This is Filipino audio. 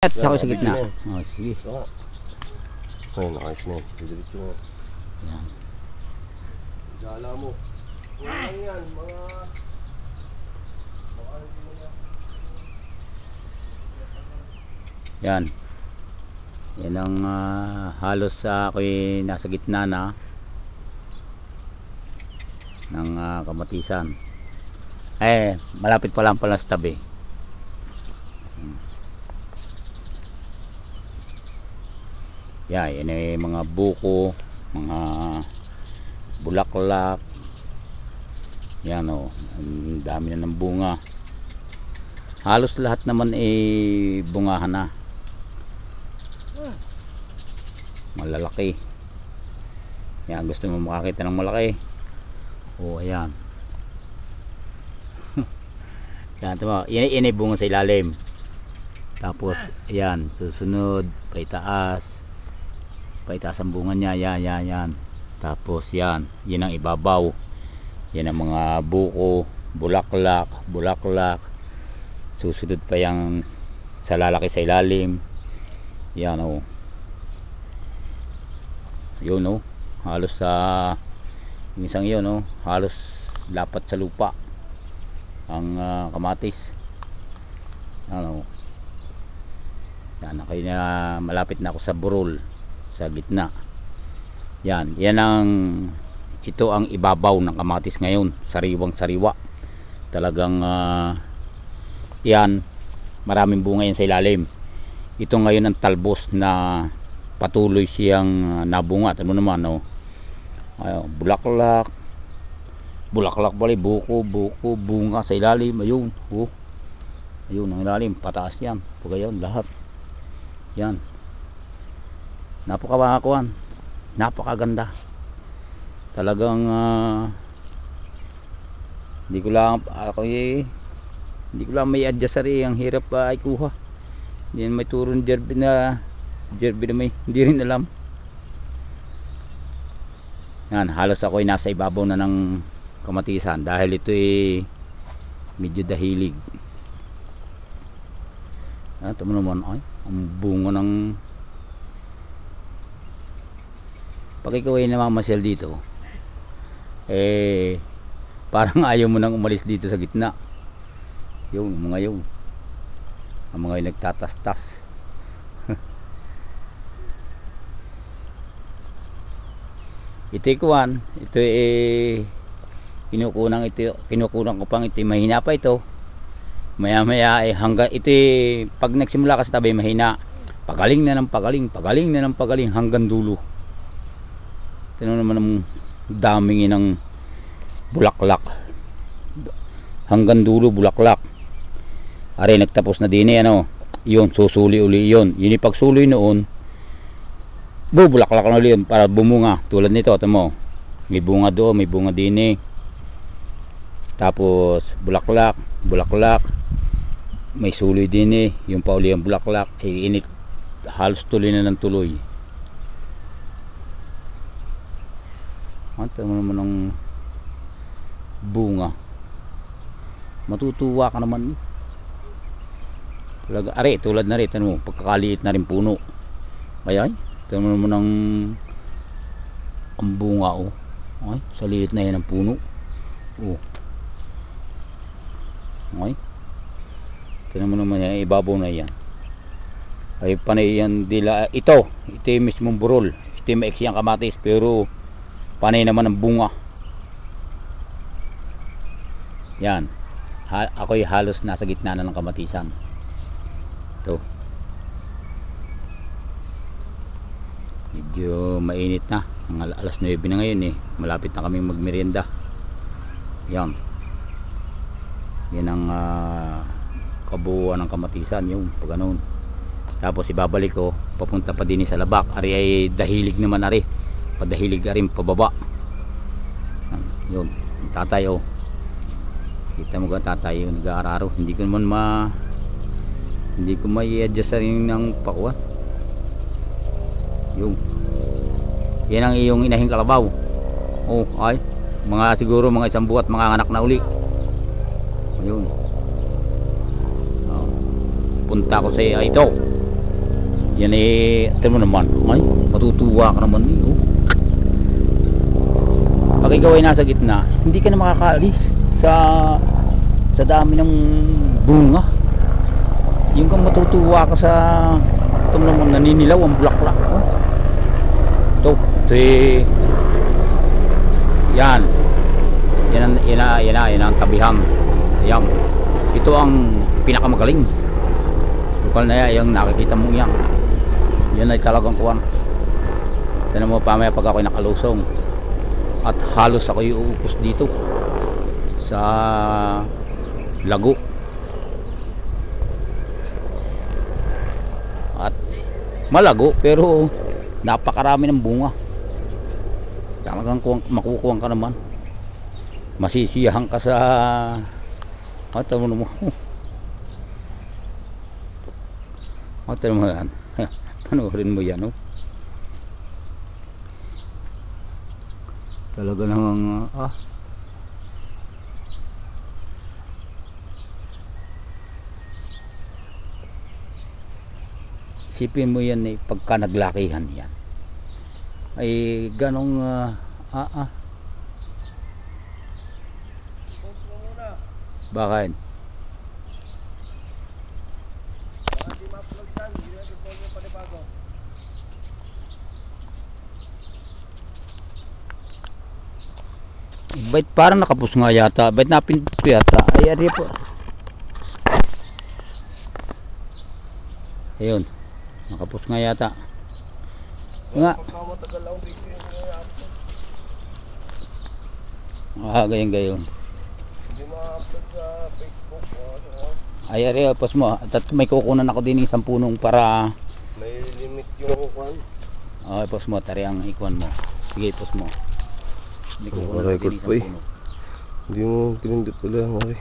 At sa ako sa gitna. Oh, sige. Ayun, ayos na yun. Didiretso mo. Yan. Gala mo. Ano yan, mga... Yan. Yan ang halos ako'y nasa gitna na ng kamatisan. Malapit pa lang pala sa tabi. Yan ay mga buko, mga bulaklak. Yan o, ang dami na ng bunga. Halos lahat naman ay bungahan na. Malalaki. Yan, gusto mo makakita ng malaki. O, ayan. Yan, tama. Yan ay bunga sa ilalim. Tapos, ayan, susunod, paitaas ang bunga niya, yan. Tapos yan ang ibabaw. Yan ang mga buko, bulaklak. Susunod pa yung sa lalaki sa ilalim. Yan o. Yun o. Halos sa isang yun o. Halos lapat sa lupa ang kamatis. Yan o. Yan ako na malapit na ako sa burol. Sa gitna. Yan ang ito ang ibabaw ng kamatis ngayon, sariwang sariwa. Talagang yan, maraming bunga yan sa ilalim. Ito ngayon ang talbos na patuloy siyang nabunga. Ano naman oh. Bulaklak bali, buko, bunga sa ilalim. Ayun, oh. Ayun ang ilalim, pataas yan. Pagayon lahat. Yan. Napakaganda talagang hindi ko lang may adjust ang hirap ay kuha. Hindi may turo ni Jerby na may hindi rin alam. Yan, halos ako ay nasa ibabaw na ng kamatisan dahil ito ay medyo dahilig. Ito mo naman ay ang bunga ng pag ikaw ay namamasyal dito parang ayaw mo nang umalis dito sa gitna. Yung mga ang mga nagtatastas. Ito kinukunan ko pang ito mahina pa ito. Maya hanggang ito pag nagsimula ka sa tabi mahina, pagaling na ng pagaling hanggang dulo. Ito naman ang daming ng bulaklak hanggang dulo bulaklak. Are nagtapos na din yun susuli uli yun ipagsuloy noon bulaklak na ulit para bumunga tulad nito. Ito mo may bunga doon, may bunga din tapos bulaklak may suloy din yung pauli ang bulaklak init halos tuloy na ng tuloy. Ito naman ng bunga, matutuwa ka naman talaga. Are tulad na rin mo pagkakaliit na rin puno. Kaya ito naman ng ang bunga oh. Ay, sa liit na yan ang puno oh. Ay, ito naman yan ibabaw na yan ay panay yan dila. Ito yung mismong burol. Ito yung maiksi ang kamatis pero panay naman ang bunga. Yan. Ako'y halos nasa gitna na ng kamatisan. Ito. Medyo mainit na. Mga alas 9 na ngayon malapit na kaming magmerienda. Yan. Yan ang kabuuan ng kamatisan yung pag ganun. Tapos ibabalik ko papunta pa din sa labak. Ari ay dahilig naman ari. Padahilig ka rin pababa. Yun tatay oh. Kita mo ka tatay yung nag-aararo. Hindi ko may adjust rin ng pakuan. Yan ang iyong inahing kalabaw. Oh ay siguro mga isang buwan mga anak na uli. Ayun punta ko sa ito Yan eh, tingnan mo naman. Ay, matutuwa ka naman eh. Oh. Pag ikaw ay nasa gitna, hindi ka na makakaalis sa dami ng bunga. Yung kang matutuwa ka sa ito naman, naninilaw ang bulaklak. Oh. Ito eh, yan ang tabihang. Yan, ito ang pinakamagaling. Lokal na yan, yung nakikita mo yan. Yan ay talagang kuwan. Tignan mo pamaya pag ako'y nakalusong at halos ako'y uupos dito sa lago. At malago pero napakarami ng bunga. Talagang makukuha ka naman. Masisiyahan ka sa tignan mo. Tignan mo yan. Panoorin mo yan, oh. Talaga namang isipin mo yan eh, pagka naglakihan yan ay ganong bakit? Bait parang nakapus nga yata. Bait napindot ko yata. Ay, ari po. Ayun. Nakapus nga yata. Nga. Gayon. Hindi ma-upload sa Facebook. Ay, ari, pos mo. At may kukunan ako din isang punong para May limit yung kuwan. pos mo. Tari ang ikuan mo. Sige, pos mo. Hindi ko Record po eh. Hindi mo pinindot ulit.